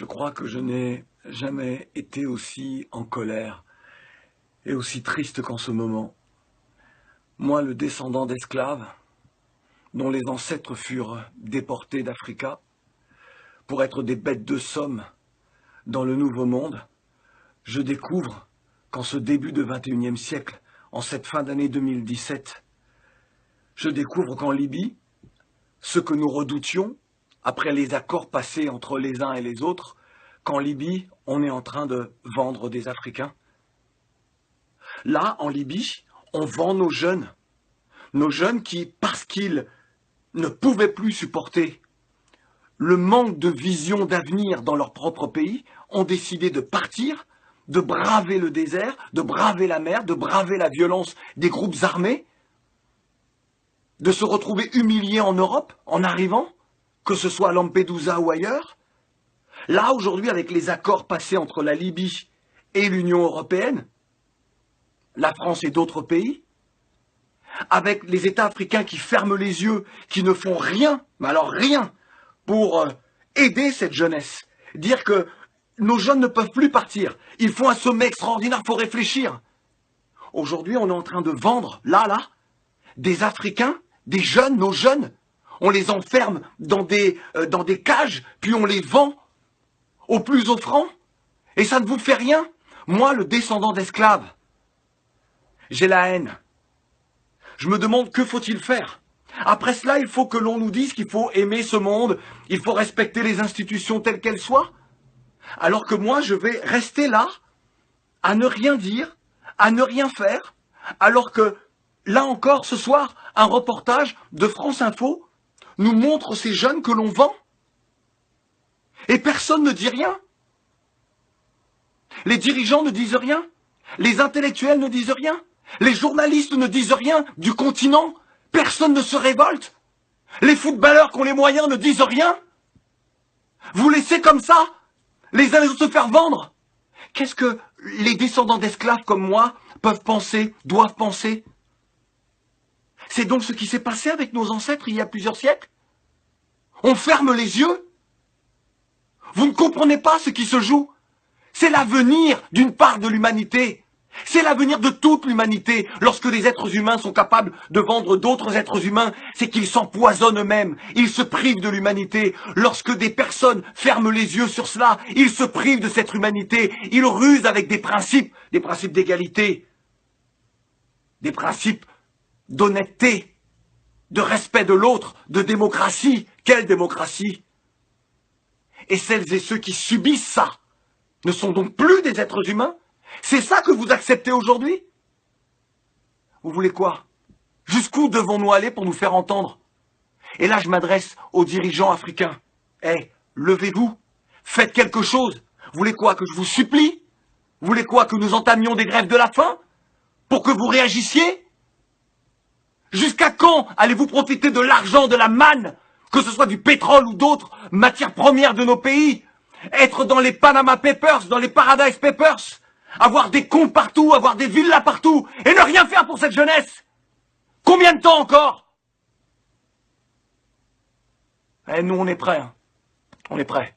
Je crois que je n'ai jamais été aussi en colère et aussi triste qu'en ce moment. Moi, le descendant d'esclaves, dont les ancêtres furent déportés d'Africa pour être des bêtes de somme dans le Nouveau Monde, je découvre qu'en ce début de XXIe siècle, en cette fin d'année 2017, je découvre qu'en Libye, ce que nous redoutions, après les accords passés entre les uns et les autres, qu'en Libye, on est en train de vendre des Africains. Là, en Libye, on vend nos jeunes qui, parce qu'ils ne pouvaient plus supporter le manque de vision d'avenir dans leur propre pays, ont décidé de partir, de braver le désert, de braver la mer, de braver la violence des groupes armés, de se retrouver humiliés en Europe en arrivant, que ce soit à Lampedusa ou ailleurs. Là, aujourd'hui, avec les accords passés entre la Libye et l'Union européenne, la France et d'autres pays, avec les États africains qui ferment les yeux, qui ne font rien, mais alors rien, pour aider cette jeunesse. Dire que nos jeunes ne peuvent plus partir. Il faut un sommet extraordinaire, il faut réfléchir. Aujourd'hui, on est en train de vendre, là, des Africains, des jeunes, nos jeunes. On les enferme dans des cages, puis on les vend au plus offrant. Et ça ne vous fait rien. Moi, le descendant d'esclaves, j'ai la haine. Je me demande que faut-il faire. Après cela, il faut que l'on nous dise qu'il faut aimer ce monde, il faut respecter les institutions telles qu'elles soient. Alors que moi, je vais rester là, à ne rien dire, à ne rien faire, alors que, là encore, ce soir, un reportage de France Info nous montre ces jeunes que l'on vend. Et personne ne dit rien. Les dirigeants ne disent rien. Les intellectuels ne disent rien. Les journalistes ne disent rien du continent. Personne ne se révolte. Les footballeurs qui ont les moyens ne disent rien. Vous laissez comme ça les uns les autres se faire vendre. Qu'est-ce que les descendants d'esclaves comme moi peuvent penser, doivent penser? C'est donc ce qui s'est passé avec nos ancêtres il y a plusieurs siècles. On ferme les yeux. Vous ne comprenez pas ce qui se joue. C'est l'avenir d'une part de l'humanité. C'est l'avenir de toute l'humanité. Lorsque les êtres humains sont capables de vendre d'autres êtres humains, c'est qu'ils s'empoisonnent eux-mêmes. Ils se privent de l'humanité. Lorsque des personnes ferment les yeux sur cela, ils se privent de cette humanité. Ils rusent avec des principes d'égalité, des principes d'honnêteté, de respect de l'autre, de démocratie. Quelle démocratie? Et celles et ceux qui subissent ça ne sont donc plus des êtres humains? C'est ça que vous acceptez aujourd'hui? Vous voulez quoi? Jusqu'où devons-nous aller pour nous faire entendre? Et là, je m'adresse aux dirigeants africains. Levez-vous, faites quelque chose. Vous voulez quoi? Que je vous supplie? Vous voulez quoi? Que nous entamions des grèves de la faim? Pour que vous réagissiez? Jusqu'à quand allez-vous profiter de l'argent, de la manne, que ce soit du pétrole ou d'autres matières premières de nos pays? Être dans les Panama Papers, dans les Paradise Papers, avoir des comptes partout, avoir des villas partout, et ne rien faire pour cette jeunesse? Combien de temps encore? Nous, on est prêts. On est prêts.